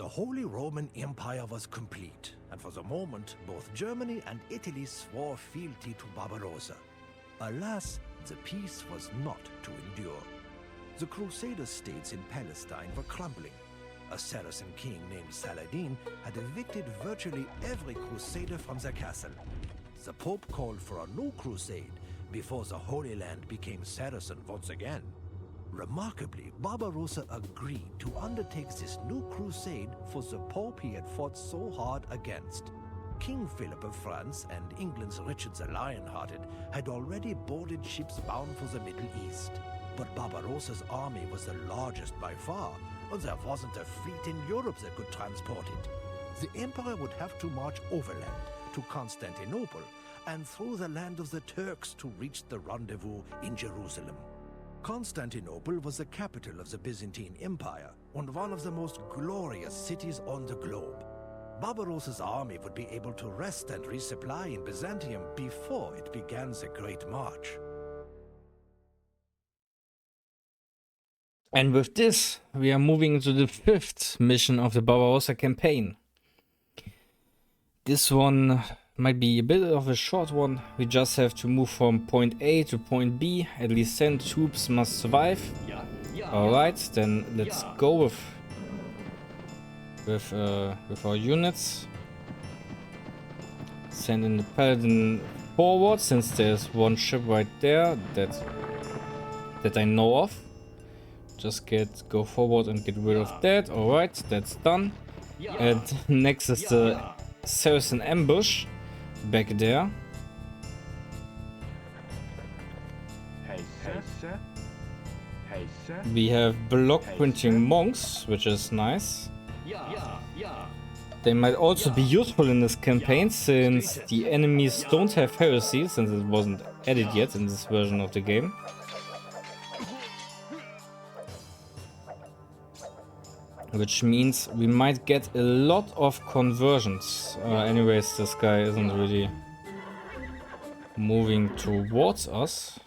The Holy Roman Empire was complete, and for the moment, both Germany and Italy swore fealty to Barbarossa. Alas, the peace was not to endure. The Crusader states in Palestine were crumbling. A Saracen king named Saladin had evicted virtually every crusader from their castle. The Pope called for a new crusade before the Holy Land became Saracen once again. Remarkably, Barbarossa agreed to undertake this new crusade for the Pope he had fought so hard against. King Philip of France and England's Richard the Lionhearted had already boarded ships bound for the Middle East. But Barbarossa's army was the largest by far, and there wasn't a fleet in Europe that could transport it. The emperor would have to march overland to Constantinople and through the land of the Turks to reach the rendezvous in Jerusalem. Constantinople was the capital of the Byzantine Empire and one of the most glorious cities on the globe. Barbarossa's army would be able to rest and resupply in Byzantium before it began the Great March. And with this, we are moving to the 5th mission of the Barbarossa campaign. This one might be a bit of a short one. We just have to move from point A to point B. At least 10 troops must survive. Alright, then let's go with our units. Send in the paladin forward, since there's one ship right there that I know of. Just go forward and get rid of that. Alright, that's done. And next is the Saracen ambush back there. We have block printing monks, which is nice. They might also be useful in this campaign, since the enemies don't have heresy, since it wasn't added yet in this version of the game. Which means we might get a lot of conversions. Anyways, this guy isn't really moving towards us.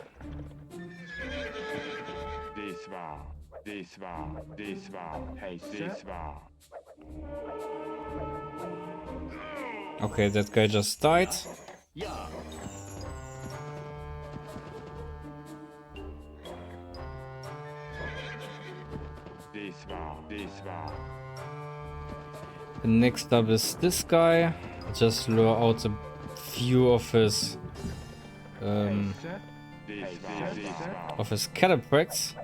Okay, that guy just died. Next up is this guy. Just lure out a few of his cataphracts.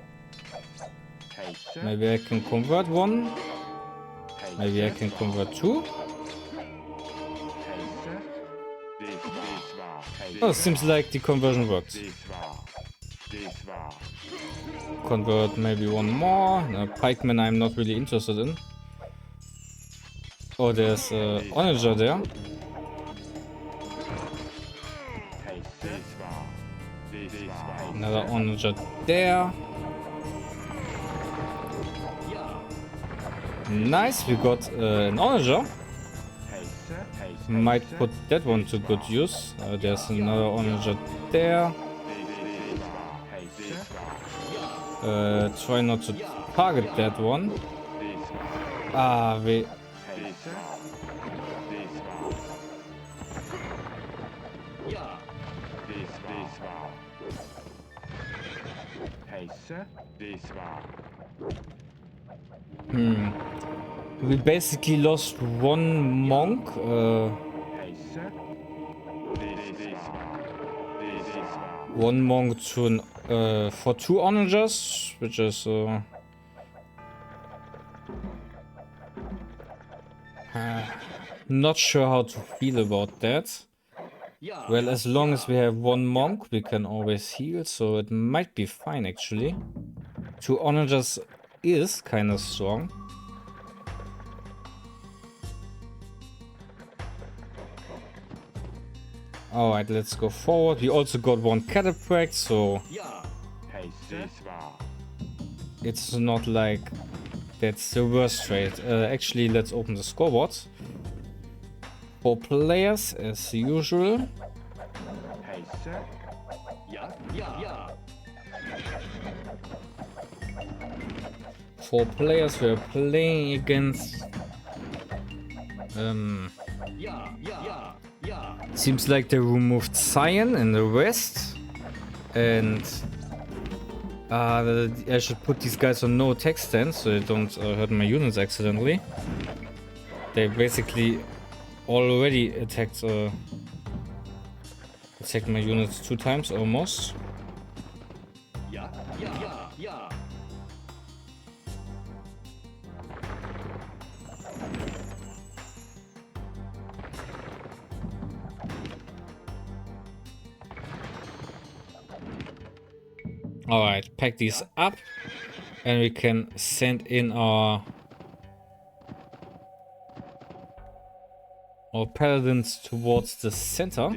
Maybe I can convert one. Maybe I can convert two. Oh, seems like the conversion worked. Convert maybe one more. Pikeman I'm not really interested in. Oh, there's Onager there. Another Onager there. Nice, we got an Onager. Might put that one to good use. There's another Onager there. Try not to target that one. We... We basically lost one monk. One monk to an, for two onagers, which is not sure how to feel about that. Well, as long as we have one monk, we can always heal, so it might be fine actually. Two onagers is kind of strong. Alright, let's go forward. We also got one cataphract, so it's not like that's the worst trade. Actually, let's open the scoreboard. 4 players as usual. 4 players we are playing against Seems like they removed cyan in the west. And I should put these guys on no attack stance so they don't hurt my units accidentally. They basically already attacked my units 2 times almost. Alright, pack these up and we can send in our paladins towards the center.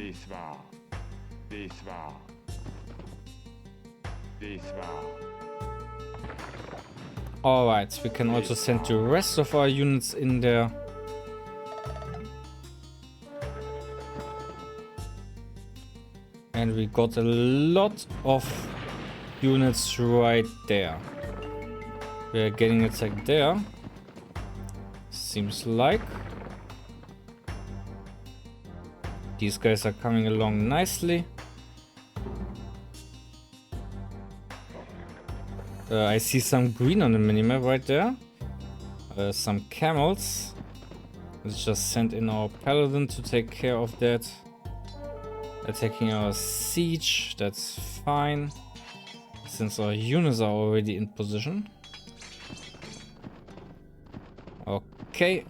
Alright, we can also send the rest of our units in there. And we got a lot of units right there. We are getting attacked there. Seems like. These guys are coming along nicely. I see some green on the minimap right there. Some camels. Let's just send in our paladin to take care of that. Attacking our siege, that's fine. Since our units are already in position. Okay.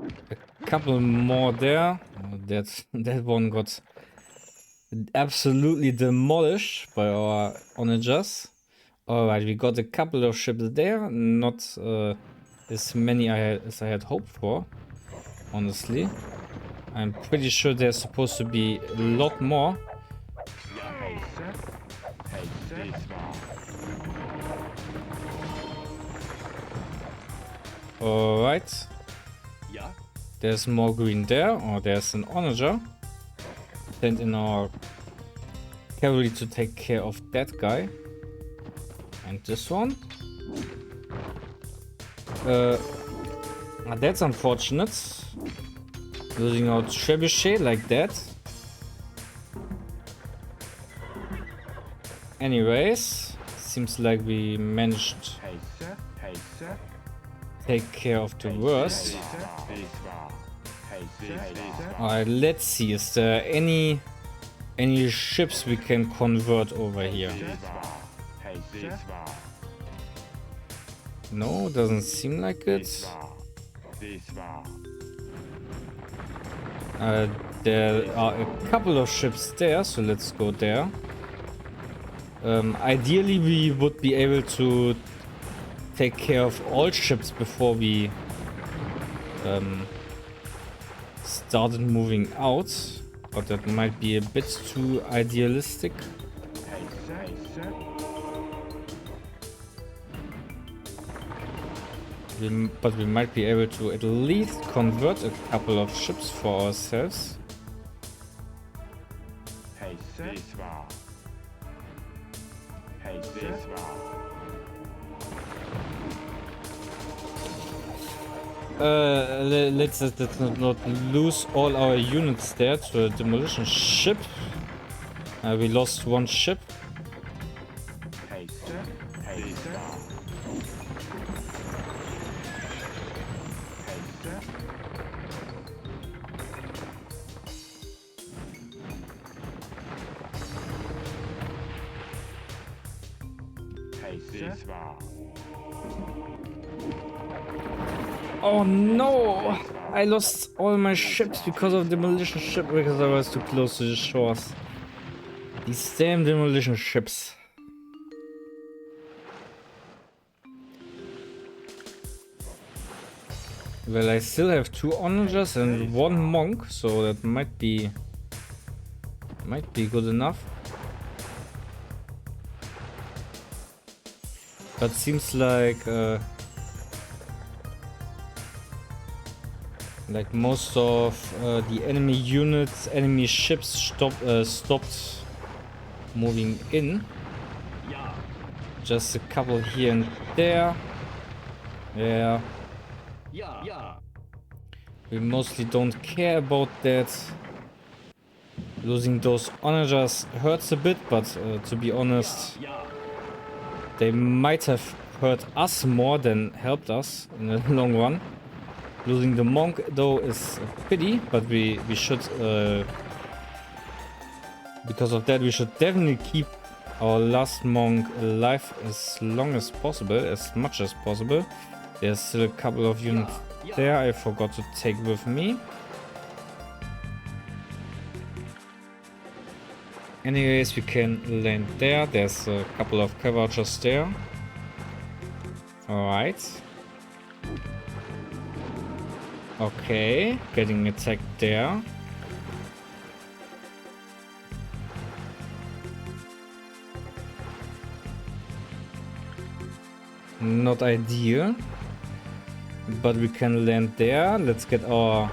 A couple more there. That one got absolutely demolished by our onagers. Alright, we got a couple of ships there. Not as many as I had hoped for. Honestly, I'm pretty sure there's supposed to be a lot more. Alright. There's more green there, or there's an onager. Send in our cavalry to take care of that guy. And this one. That's unfortunate. Losing our trebuchet like that. Anyways, seems like we managed to take care of the worst. Alright, let's see. Is there any ships we can convert over here? No, doesn't seem like it. There are a couple of ships there, so let's go there. Ideally, we would be able to take care of all ships before we started moving out, but that might be a bit too idealistic. But we might be able to at least convert a couple of ships for ourselves. Let's not lose all our units there to a demolition ship. We lost one ship. Oh no! I lost all my ships because of demolition ship because I was too close to the shores. These damn demolition ships. Well, I still have 2 onagers and 1 monk, so that might be good enough. But seems like most of the enemy units, enemy ships stopped moving in. Just a couple here and there. Yeah. We mostly don't care about that. Losing those onagers hurts a bit, but to be honest, they might have hurt us more than helped us in the long run. Losing the monk though is a pity, but we should because of that we should definitely keep our last monk alive as long as possible, as much as possible. There's still a couple of units there I forgot to take with me. Anyways, we can land there. There's a couple of cavalries there. Alright. Okay, getting attacked there. Not ideal. But we can land there. Let's get our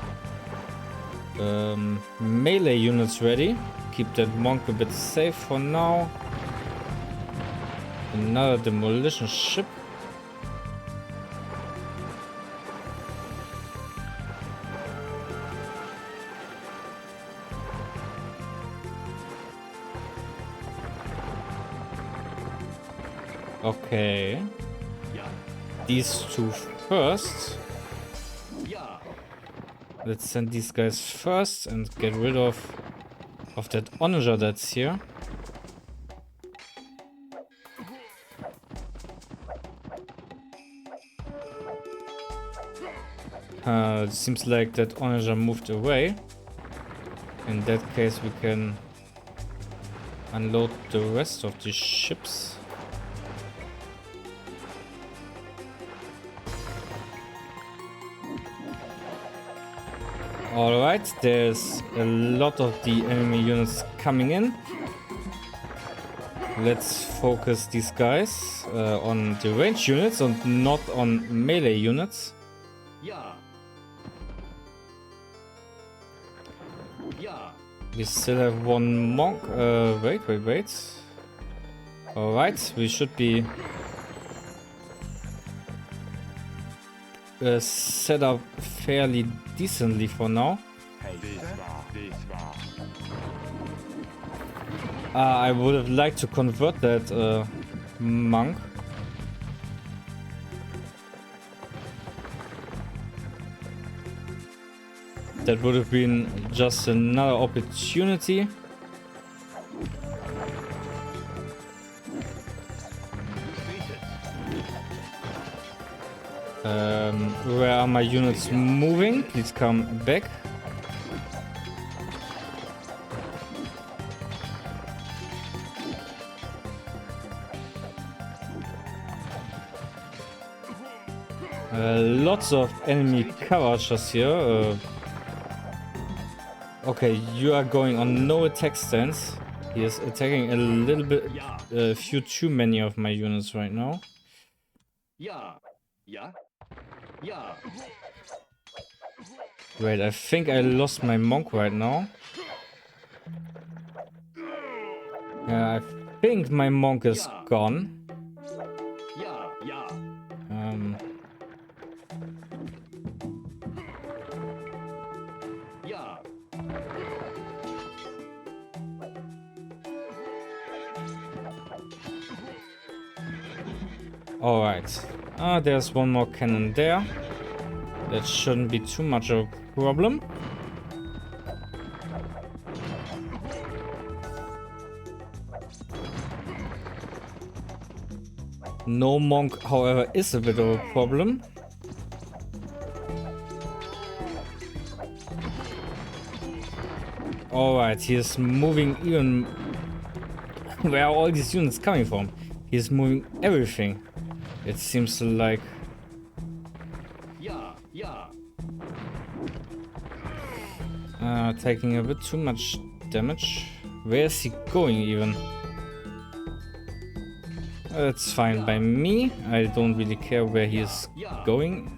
melee units ready. Keep that monk a bit safe for now. Another demolition ship. Okay. These two first. Let's send these guys first and get rid of that onager that's here. It seems like that onager moved away. In that case we can unload the rest of the ships. Alright, there's a lot of the enemy units coming in. Let's focus these guys on the range units and not on melee units. We still have one monk. Wait. Alright, we should be set up fairly decently for now. I would have liked to convert that monk. That would have been just another opportunity. Where are my units moving? Please come back. Lots of enemy cavalries here. Okay, you are going on no attack stance. He is attacking a little bit, a few too many of my units right now. Wait, I think I lost my monk right now. Yeah, I think my monk is gone. Alright. There's one more cannon there. That shouldn't be too much of a problem. No monk, however, is a bit of a problem. Alright, he is moving even... Where are all these units coming from? He is moving everything. It seems like... taking a bit too much damage. Where is he going even? That's fine by me. I don't really care where he is going.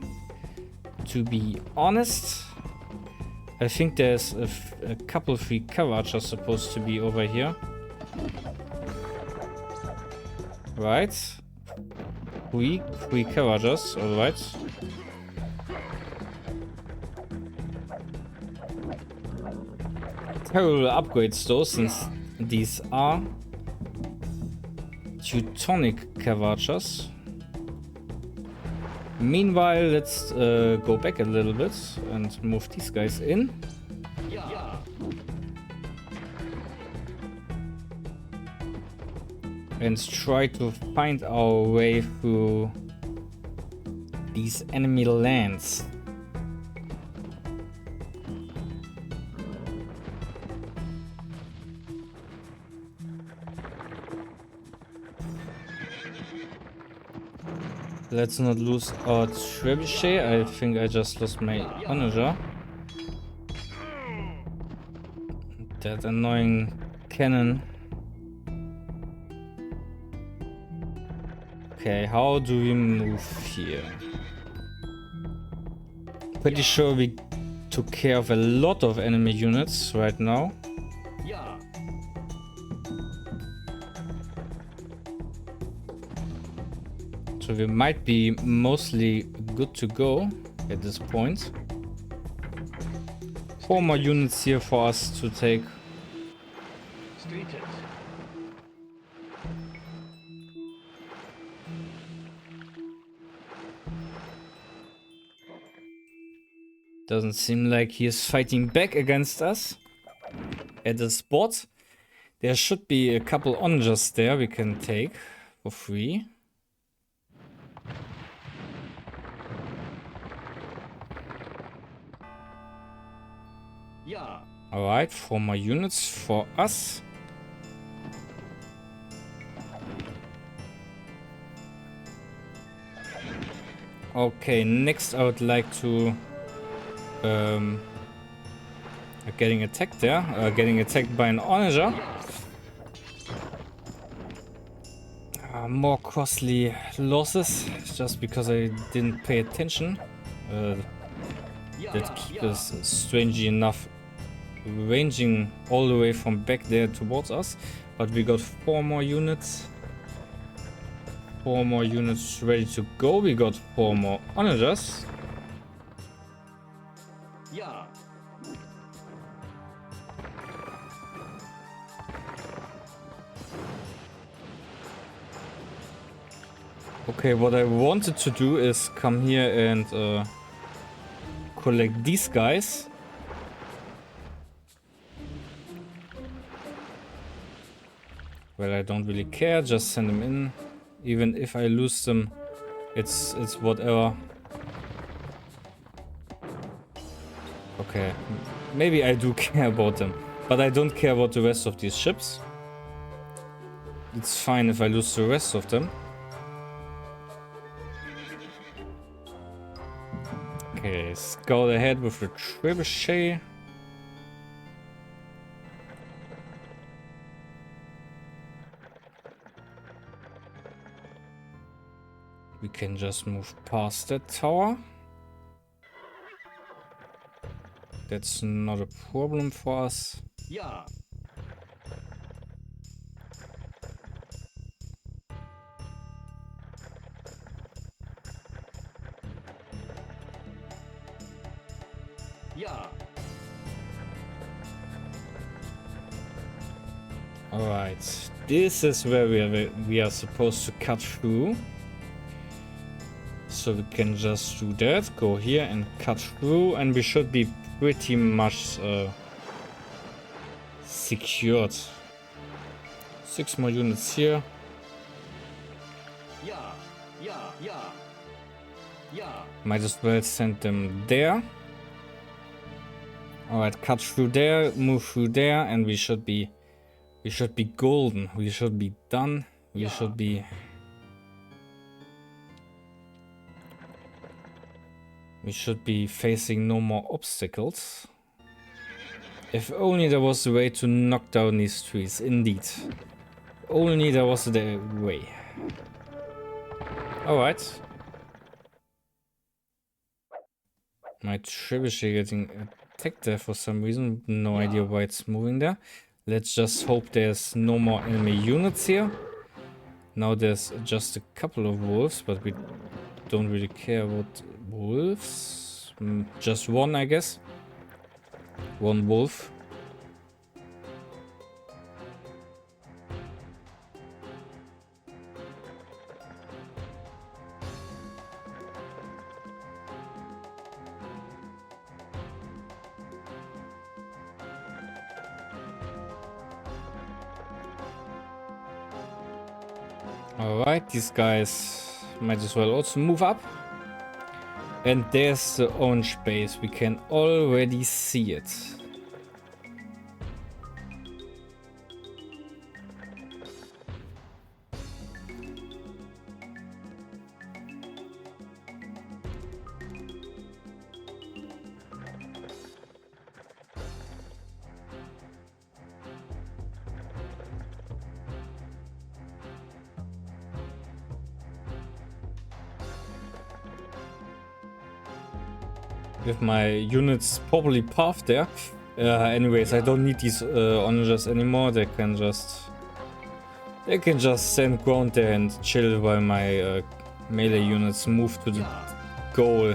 To be honest, I think there's a couple of free cavalry are supposed to be over here. Right. Three carriages, alright. Terrible upgrades though, since these are Teutonic carriages. Meanwhile, let's go back a little bit and move these guys in. And try to find our way through these enemy lands. Let's not lose our trebuchet. I think I just lost my onager. That annoying cannon. Okay, how do we move here? Pretty sure we took care of a lot of enemy units right now. So we might be mostly good to go at this point. 4 more units here for us to take. Doesn't seem like he is fighting back against us at the spot. There should be a couple onagers there we can take for free. Alright, 4 more units for us. Okay, next I would like to getting attacked there, getting attacked by an onager. More costly losses just because I didn't pay attention. That keep us, strangely enough, ranging all the way from back there towards us. But we got 4 more units. 4 more units ready to go. We got 4 more onagers. Okay, what I wanted to do is come here and collect these guys. Well, I don't really care, just send them in. Even if I lose them, it's whatever. Okay, maybe I do care about them, but I don't care about the rest of these ships. It's fine if I lose the rest of them. Okay, scout ahead with the trebuchet. We can just move past that tower. That's not a problem for us. Alright, this is where we are supposed to cut through. So we can just do that, go here and cut through, and we should be pretty much secured. 6 more units here. Might as well send them there. Alright, cut through there, move through there, and we should be golden. We should be done. We should be facing no more obstacles. If only there was a way to knock down these trees, indeed. Only there was a way. Alright. My trebuchet getting attacked there for some reason. No idea why it's moving there. Let's just hope there's no more enemy units here. Now there's just a couple of wolves, but we don't really care about wolves. Just one, I guess. One wolf. Alright, these guys might as well also move up. And there's the orange base. We can already see it. With my units properly paths there. Anyways, I don't need these onagers anymore. They can just stand ground there and chill while my melee units move to the goal.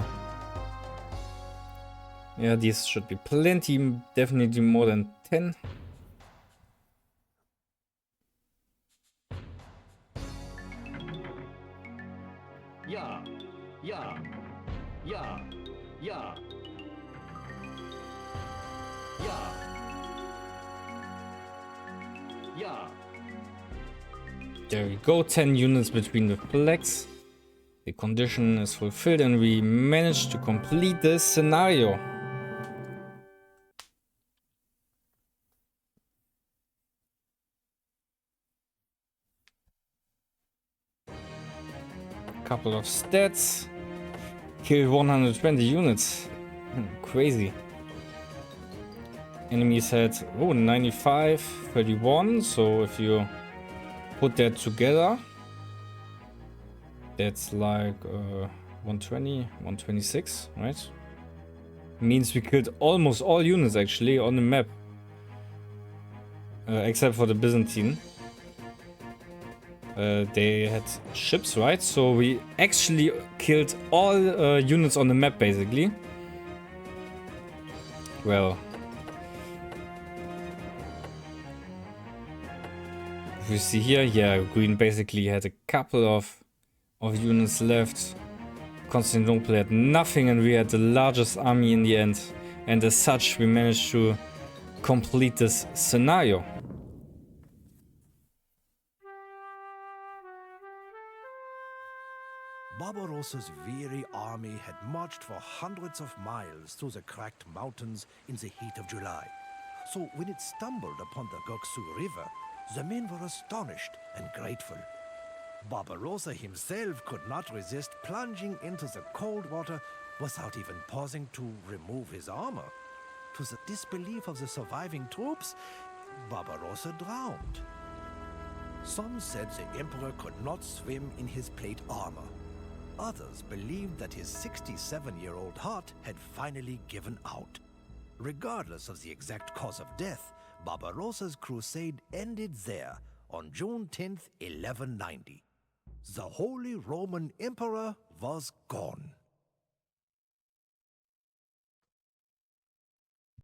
Yeah, these should be plenty, definitely more than 10. Yeah, yeah, yeah, yeah, yeah, yeah. There we go, 10 units between the flags. The condition is fulfilled and we managed to complete this scenario. Couple of stats. Killed 120 units. Crazy. Enemies had 95, 31. So if you put that together, that's like 120, 126, right? Means we killed almost all units actually on the map. Except for the Byzantine. They had ships, right? So we actually killed all units on the map, basically. Well, if you see here, yeah, Green basically had a couple of units left. Constantinople had nothing, and we had the largest army in the end. And as such, we managed to complete this scenario. Barbarossa's weary army had marched for hundreds of miles through the cracked mountains in the heat of July. So when it stumbled upon the Goksu River, the men were astonished and grateful. Barbarossa himself could not resist plunging into the cold water without even pausing to remove his armor. To the disbelief of the surviving troops, Barbarossa drowned. Some said the emperor could not swim in his plate armor. Others believed that his 67-year-old heart had finally given out. Regardless of the exact cause of death, Barbarossa's crusade ended there on June 10th, 1190. The Holy Roman Emperor was gone.